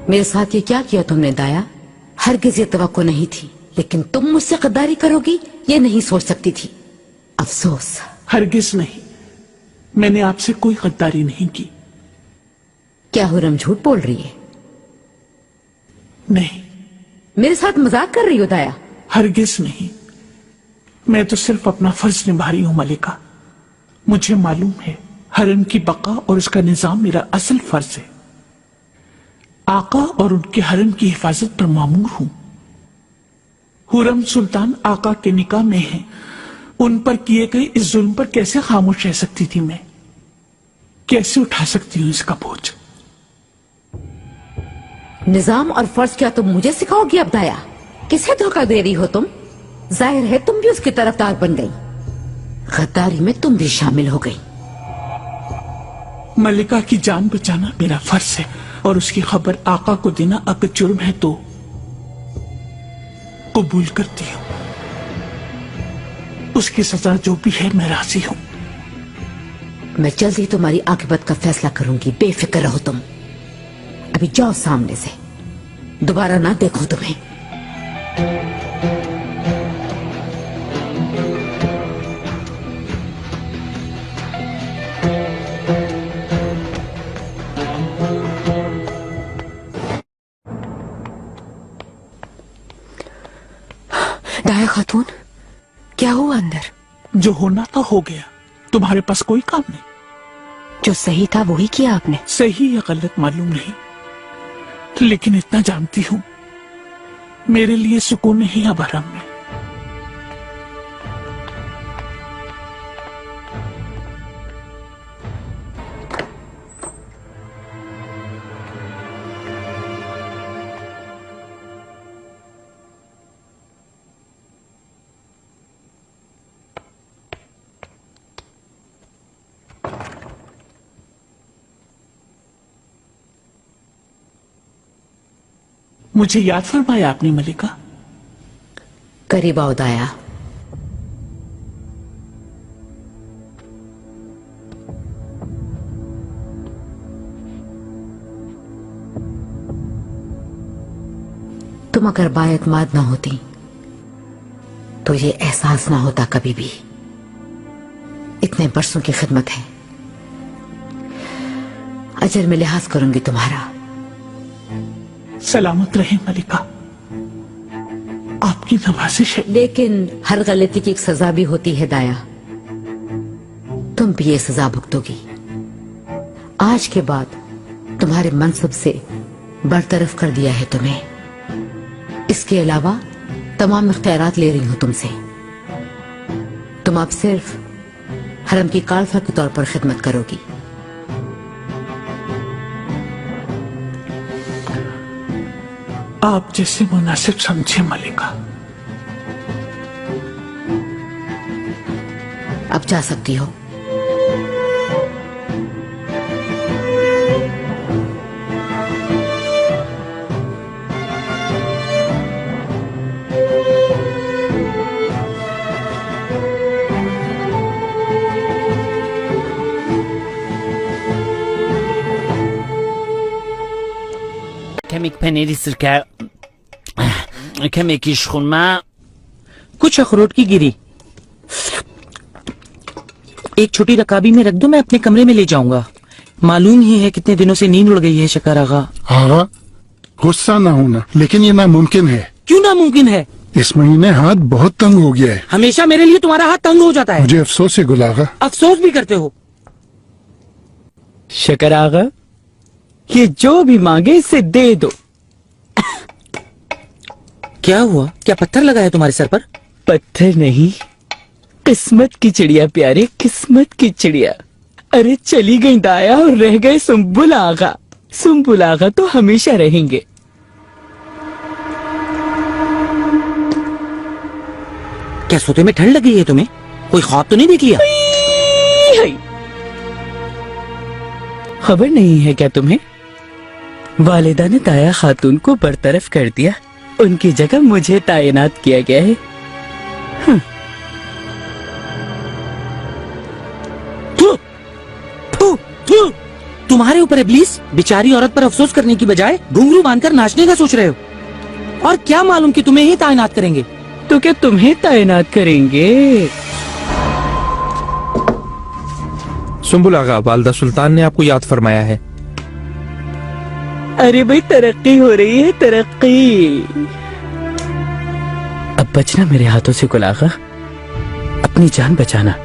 मेरे साथ ये क्या किया तुमने दाया? हरगिज ये तवक्को नहीं थी, लेकिन तुम मुझसे गद्दारी करोगी ये नहीं सोच सकती थी। अफसोस। हरगिज नहीं, मैंने आपसे कोई गद्दारी नहीं की। क्या हुरम झूठ बोल रही है? नहीं। मेरे साथ मजाक कर रही हो दाया? हरगिज नहीं, मैं तो सिर्फ अपना फर्ज निभा रही हूं मलिका। मुझे मालूम है हरम की बका और उसका निजाम मेरा असल फर्ज है। आका और उनके हरम की हिफाजत पर मामूर हूं। हुरम सुल्तान आका के निकाह में है, उन पर किए गए इस जुल्म पर कैसे खामोश रह सकती थी मैं? कैसे उठा सकती हूं इसका बोझ? निजाम और फर्ज क्या तुम मुझे सिखाओगी अब दाया? किसे धोखा दे रही हो तुम? जाहिर है तुम भी उसकी तरफदार बन गई, गद्दारी में तुम भी शामिल हो गई। मलिका की जान बचाना मेरा फर्ज है और उसकी खबर आका को देना अगर जुर्म है तो कबूल करती हूं। उसकी सजा जो भी है मैं राजी हूं। मैं जल्दी तुम्हारी आकिबत का फैसला करूंगी, बेफिक्र रहो तुम। अभी जाओ सामने से, दोबारा ना देखो तुम्हें। दाया खातून, क्या हुआ अंदर? जो होना था हो गया, तुम्हारे पास कोई काम नहीं। जो सही था वही किया आपने। सही या गलत मालूम नहीं, लेकिन इतना जानती हूं मेरे लिए सुकून नहीं अब हरम में। मुझे याद फरमाया आपने मलिका। करीब आओ दाया। तुम अगर बाएतमाद ना होती तो ये एहसास ना होता कभी भी। इतने बरसों की खिदमत है, अजर में लिहाज करूंगी तुम्हारा। सलामत रहे मलिका, आपकी नवाजिश है। लेकिन हर गलती की एक सजा भी होती है दाया। तुम भी ये सजा भुगतोगी। आज के बाद तुम्हारे मनसब से बरतरफ कर दिया है तुम्हें। इसके अलावा तमाम इख्तियारात ले रही हूं तुमसे। तुम अब सिर्फ हरम की कालफा के तौर पर खिदमत करोगी। आप जैसे मुनासिब समझे मलिका। अब जा सकती हो। Kemik peyniri sirke, kemik işkulma. कुछ अखरोट की गिरी, एक छोटी रकाबी में रख दो, मैं अपने कमरे में ले जाऊंगा। मालूम ही है कितने दिनों से नींद उड़ गई है शकर आगा। हाँ, गुस्सा ना होना, लेकिन ये नामुमकिन है। क्यों नामुमकिन है? इस महीने हाथ बहुत तंग हो गया है। हमेशा मेरे लिए तुम्हारा हाथ तंग हो जाता है। मुझे अफसोस है गुल आगा। अफसोस भी करते हो? शकर आगा, ये जो भी मांगे इसे दे दो। क्या हुआ? क्या पत्थर लगा है तुम्हारे सर पर? पत्थर नहीं, किस्मत की चिड़िया प्यारे, किस्मत की चिड़िया। अरे चली गई दाया और रह गए सुम्बुल आगा। सुम्बुल आगा तो हमेशा रहेंगे। क्या सोते में ठंड लगी है तुम्हें? कोई ख्वाब तो नहीं देख लिया? खबर नहीं है क्या तुम्हें? वालिदा ने दाया खातून को बरतरफ कर दिया, उनकी जगह मुझे तैनात किया गया है। तुम्हारे ऊपर इब्लीस। बेचारी औरत पर अफसोस करने की बजाय घुंघरू बांधकर नाचने का सोच रहे हो। और क्या मालूम कि तुम्हें ही तैनात करेंगे। तो क्या तुम्हें तैनात करेंगे? सुंबुल आगा, वालदा सुल्तान ने आपको याद फरमाया है। अरे भाई, तरक्की हो रही है, तरक्की। अब बचना मेरे हाथों से गुल आगा, अपनी जान बचाना।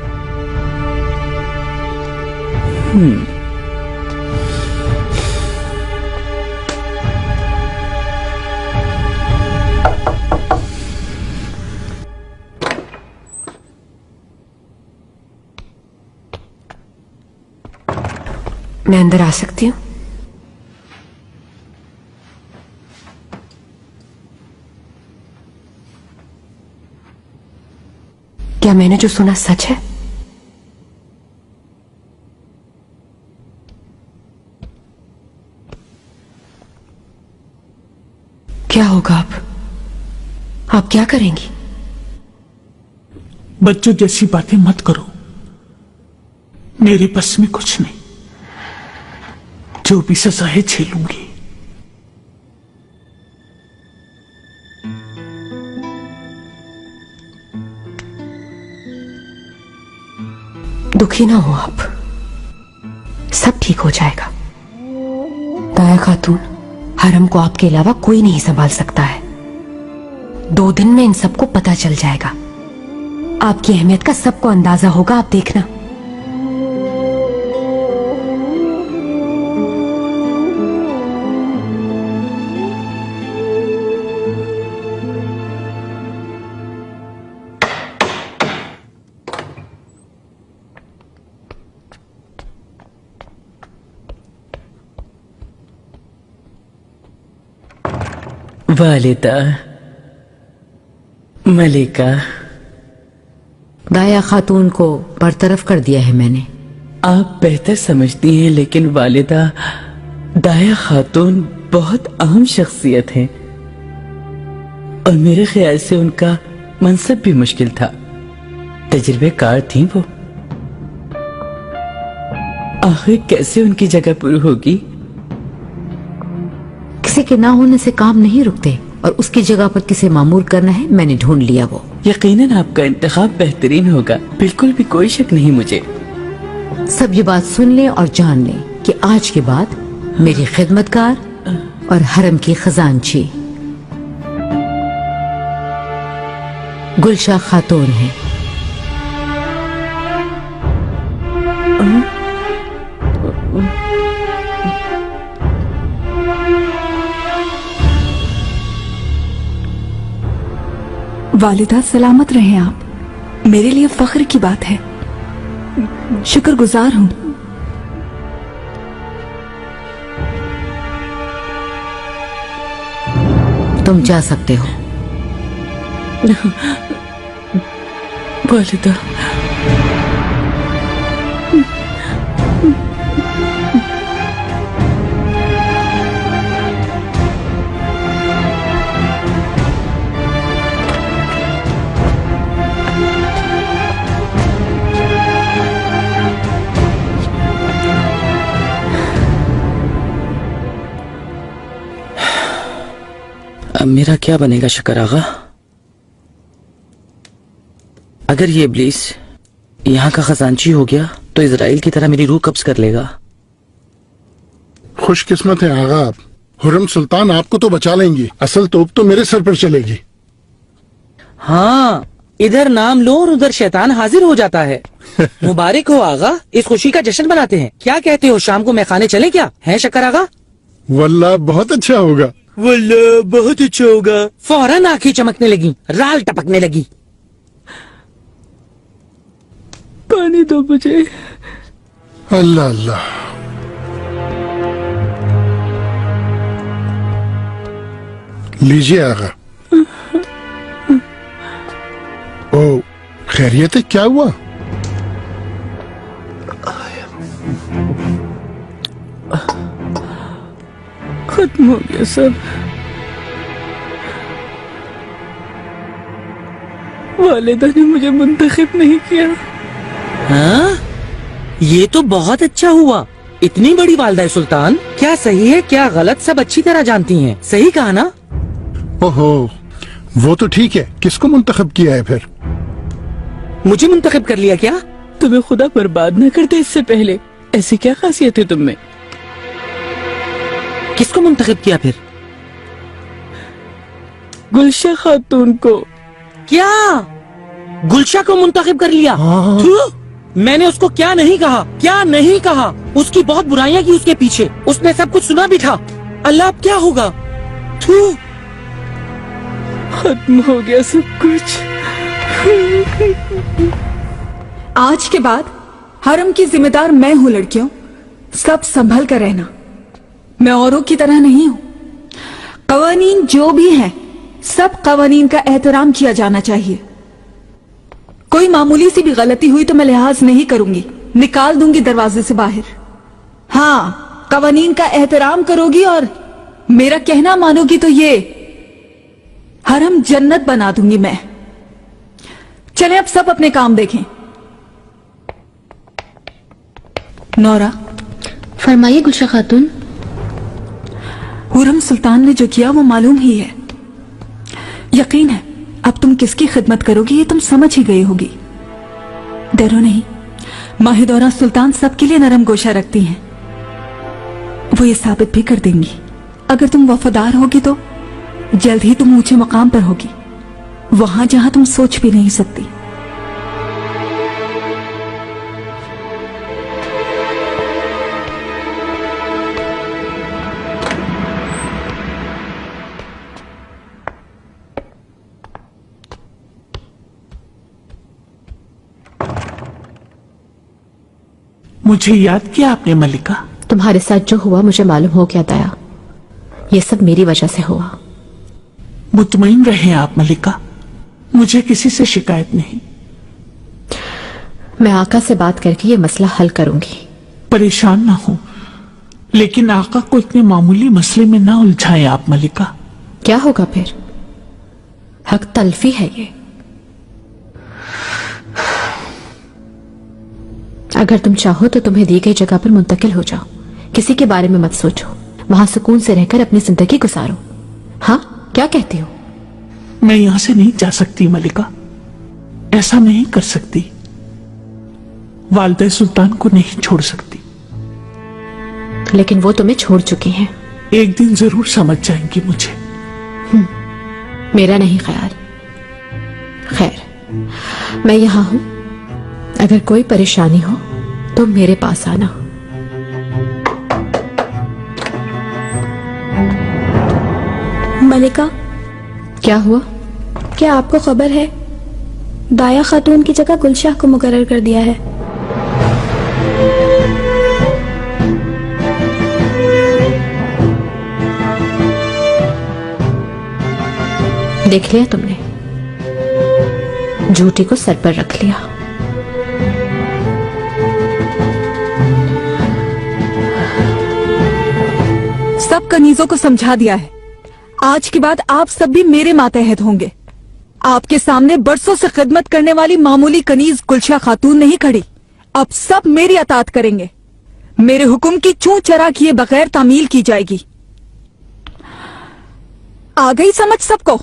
मैं अंदर आ सकती हूँ? क्या मैंने जो सुना सच है? क्या होगा अब? आप क्या करेंगी? बच्चों जैसी बातें मत करो, मेरे बस में कुछ नहीं। जो भी सजा है झेलूंगी। दुखी ना हो आप, सब ठीक हो जाएगा। दाया खातून, हरम को आपके अलावा कोई नहीं संभाल सकता है। 2 दिन में इन सबको पता चल जाएगा। आपकी अहमियत का सबको अंदाजा होगा, आप देखना। वालिदा, मलिका, दाया खातून को बरतरफ कर दिया है मैंने। आप बेहतर समझती हैं, लेकिन वालिदा, दाया खातून बहुत अहम शख्सियत हैं और मेरे ख्याल से उनका मनसब भी मुश्किल था। तजुर्बेकार थी वो। आखिर कैसे उनकी जगह पूरी होगी? किसी के ना होने से काम नहीं रुकते और उसकी जगह पर किसे मामूर करना है, मैंने ढूंढ लिया वो। यकीनन आपका इंतखाब बेहतरीन होगा, बिल्कुल भी कोई शक नहीं मुझे। सब ये बात सुन लें और जान लें कि आज के बाद मेरी खिदमतकार और हरम की खजानची गुलशाह खातून है। वालिदा, सलामत रहें आप। मेरे लिए फख्र की बात है, शुक्रगुजार हूं। तुम जा सकते हो। वालिदा, अब मेरा क्या बनेगा शक्कर आगा? अगर ये इब्लीस यहाँ का खजांची हो गया तो इजराइल की तरह मेरी रूह कब्ज कर लेगा। खुशकिस्मत है आगा आप। हुर्रम सुल्तान आपको तो बचा लेंगी, असल तोप तो मेरे सर पर चलेगी। हाँ, इधर नाम लो और उधर शैतान हाजिर हो जाता है। मुबारक हो आगा, इस खुशी का जश्न मनाते हैं। क्या कहते हो, शाम को मैं खाने चले क्या? है शक्कर आगा? वल्लाह बहुत अच्छा होगा। वल्लाह बहुत अच्छा होगा। फौरन आंखें चमकने लगी, राल टपकने लगी। पानी दो मुझे। अल्लाह अल्लाह। लीजिए आगा। ओ, खैरियत है, क्या हुआ? खत्म हो गया सब। वालिदा ने मुझे मुंतखब नहीं किया। हाँ, ये तो बहुत अच्छा हुआ। इतनी बड़ी वालदा सुल्तान, क्या सही है क्या गलत सब अच्छी तरह जानती हैं। सही कहा ना? ओहो, वो तो ठीक है, किसको मुंतखब किया है फिर? मुझे मुंतखब कर लिया क्या? तुम्हें खुदा बर्बाद न कर दे इससे पहले। ऐसी क्या खासियत है तुम में? किसको मुंतखब किया फिर? गुलशा खातून को। क्या गुलशा को मुंतखब कर लिया? थू, मैंने उसको क्या नहीं कहा, क्या नहीं कहा। उसकी बहुत बुराइयां की उसके पीछे, उसने सब कुछ सुना भी था। अल्लाह अब क्या होगा? थू, खत्म हो गया सब कुछ। आज के बाद हरम की जिम्मेदार मैं हूं। लड़कियों, सब संभल कर रहना। मैं औरों की तरह नहीं हूं। कवानीन जो भी हैं, सब कवानीन का एहतराम किया जाना चाहिए। कोई मामूली सी भी गलती हुई तो मैं लिहाज नहीं करूंगी, निकाल दूंगी दरवाजे से बाहर। हाँ, कवानीन का एहतराम करोगी और मेरा कहना मानोगी तो ये हरम जन्नत बना दूंगी मैं। चलें अब सब अपने काम देखें। नौरा। फरमाइए गुलशा खातून। हुरम सुल्तान ने जो किया वो मालूम ही है। यकीन है अब तुम किसकी खिदमत करोगी ये तुम समझ ही गई होगी। डरो नहीं, माहिदौरा सुल्तान सबके लिए नरम गोशा रखती हैं। वो ये साबित भी कर देंगी। अगर तुम वफादार होगी तो जल्द ही तुम ऊंचे मकाम पर होगी, वहां जहां तुम सोच भी नहीं सकती। मुझे याद किया आपने मलिका? तुम्हारे साथ जो हुआ मुझे मालूम हो गया दया। ये सब मेरी वजह से हुआ। मुतमईन रहे आप मलिका, मुझे किसी से शिकायत नहीं। मैं आका से बात करके ये मसला हल करूंगी। परेशान ना हो, लेकिन आका को इतने मामूली मसले में ना उलझाएं आप मलिका। क्या होगा फिर? हक तलफी है ये। अगर तुम चाहो तो तुम्हें दी गई जगह पर मुंतकिल हो जाओ। किसी के बारे में मत सोचो, वहां सुकून से रहकर अपनी जिंदगी गुजारो। हाँ, क्या कहती हो? मैं यहां से नहीं जा सकती मलिका, ऐसा नहीं कर सकती। वालिदा सुल्तान को नहीं छोड़ सकती। लेकिन वो तुम्हें छोड़ चुकी हैं। एक दिन जरूर समझ जाएंगी मुझे। मेरा नहीं ख्याल। खैर, मैं यहां हूं। अगर कोई परेशानी हो तो मेरे पास आना। मलिका, क्या हुआ? क्या आपको खबर है दाया खातून की जगह गुलशाह को मुकर्रर कर दिया है? देख लिया तुमने, झूठी को सर पर रख लिया। सब कनीजों को समझा दिया है। आज के बाद आप सब भी मेरे मातहत होंगे। आपके सामने बरसों से खिदमत करने वाली मामूली कनीज गुलशा खातून नहीं खड़ी। अब सब मेरी अतात करेंगे। मेरे हुक्म की चूं चरा किए बगैर तामील की जाएगी। आ गई समझ सबको?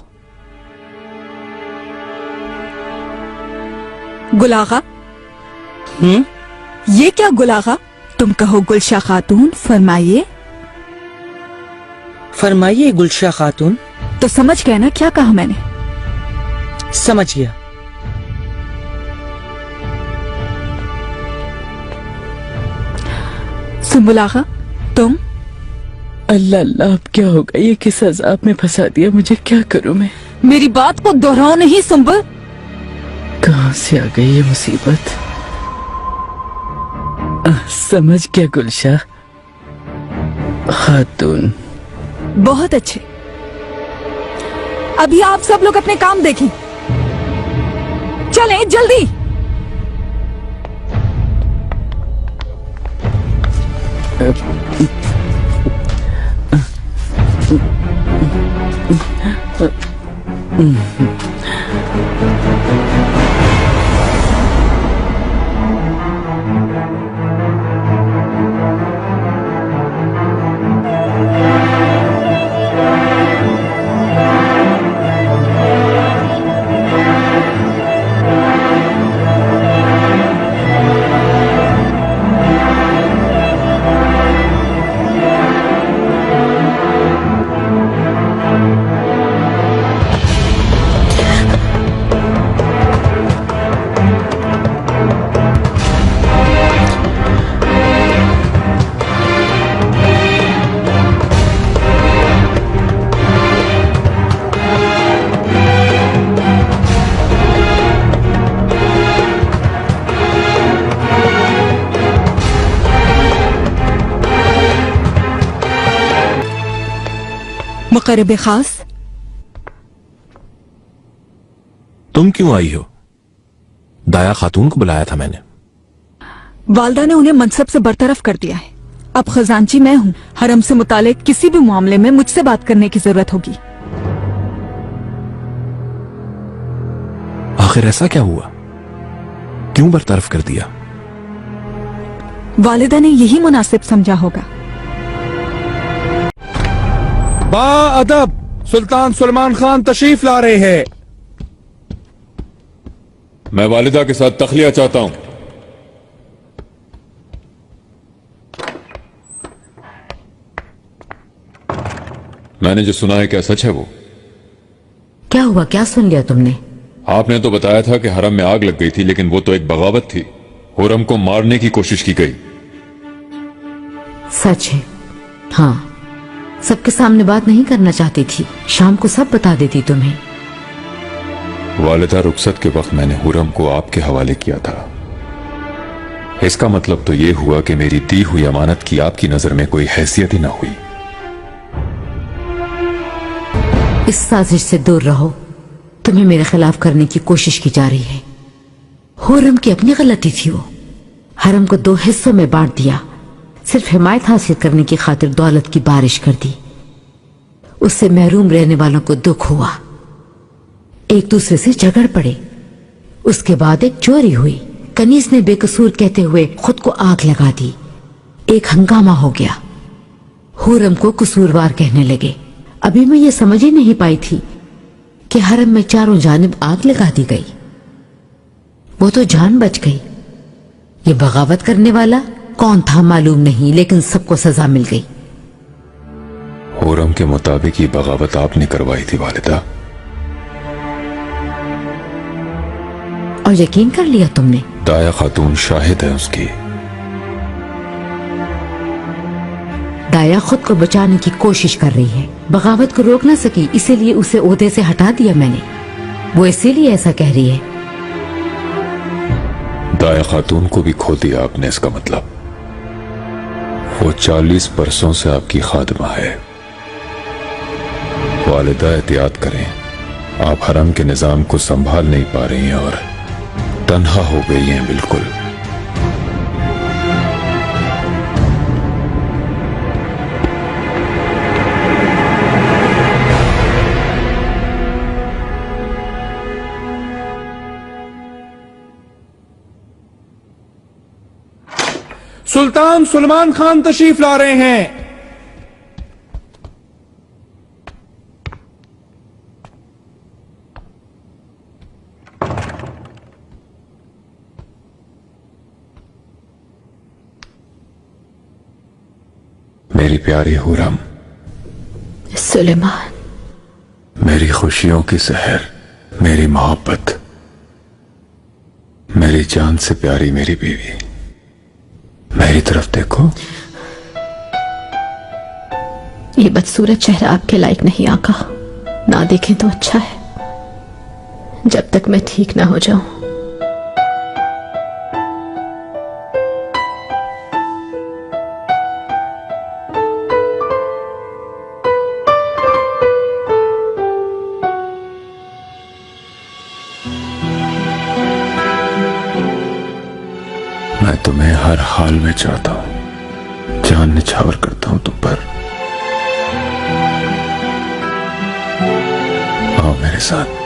गुलागा। ये क्या गुलागा? तुम कहो गुलशा खातून, फरमाइए। फरमाइए गुलशा खातून। तो समझ गए ना क्या कहा मैंने? समझ गया। सुंबुल आगा, तुम? अल्लाह अल्लाह, अब क्या होगा? ये किस अजाब में फंसा दिया मुझे, क्या करूं मैं? मेरी बात को दोहराओ नहीं सुंबुल। कहां से आ गई ये मुसीबत? समझ गया गुलशा खातून। बहुत अच्छे। अभी आप सब लोग अपने काम देखें। चलें जल्दी। मुकर्रब खास, तुम क्यों आई हो? दाया खातून को बुलाया था मैंने। वालदा ने उन्हें मनसब से बरतरफ कर दिया है। अब खजांची मैं हूँ। हरम से मुतालिक किसी भी मामले में मुझसे बात करने की जरूरत होगी। आखिर ऐसा क्या हुआ? क्यों बरतरफ कर दिया? वालिदा ने यही मुनासिब समझा होगा। बाअदब सुल्तान सलमान खान तशरीफ ला रहे हैं। मैं वालिदा के साथ तखलिया चाहता हूं। मैंने जो सुना है क्या सच है वो? क्या हुआ? क्या सुन लिया तुमने? आपने तो बताया था कि हरम में आग लग गई थी, लेकिन वो तो एक बगावत थी। हुरम को मारने की कोशिश की गई। सच है। हाँ, सबके सामने बात नहीं करना चाहती थी। शाम को सब बता देती तुम्हें। वालिदा रुखसत के वक्त मैंने हुरम को आपके हवाले किया था। इसका मतलब तो ये हुआ कि मेरी दी हुई अमानत की आपकी नजर में कोई हैसियत ही ना हुई। इस साजिश से दूर रहो। तुम्हें मेरे खिलाफ करने की कोशिश की जा रही है। हुरम की अपनी गलती थी। वो हरम को 2 हिस्सों में बांट दिया। सिर्फ हिमायत हासिल करने की खातिर दौलत की बारिश कर दी। उससे महरूम रहने वालों को दुख हुआ। एक दूसरे से झगड़ पड़े। उसके बाद एक चोरी हुई। कनीज ने बेकसूर कहते हुए खुद को आग लगा दी। एक हंगामा हो गया। हुरम को कसूरवार कहने लगे। अभी मैं ये समझ ही नहीं पाई थी कि हरम में चारों जानिब आग लगा दी गई। वो तो जान बच गई। ये बगावत करने वाला कौन था मालूम नहीं, लेकिन सबको सजा मिल गई। हुरम के मुताबिक ये बगावत आपने करवाई थी वालिदा। और यकीन कर लिया तुमने? दाया खातून शाहिद है उसकी। दाया खुद को बचाने की कोशिश कर रही है। बगावत को रोक ना सकी, इसीलिए उसे ओहदे से हटा दिया मैंने। वो इसीलिए ऐसा कह रही है। दाया खातून को भी खो दिया आपने, इसका मतलब वो 40 बरसों से आपकी खादमा है। वालिदा एहतियात करें। आप हरम के निजाम को संभाल नहीं पा रही हैं और तन्हा हो गई हैं बिल्कुल। सुल्तान सलमान खान तशरीफ ला रहे हैं। मेरी प्यारी हुरम, सुलेमान, मेरी खुशियों की सहर, मेरी मोहब्बत, मेरी जान से प्यारी मेरी बीवी, मेरी तरफ देखो। ये बदसूरत चेहरा आपके लायक नहीं आका। ना देखें तो अच्छा है, जब तक मैं ठीक ना हो जाऊं। मैं तुम्हें हर हाल में चाहता हूं, जान निछावर करता हूं तुम पर। आओ मेरे साथ।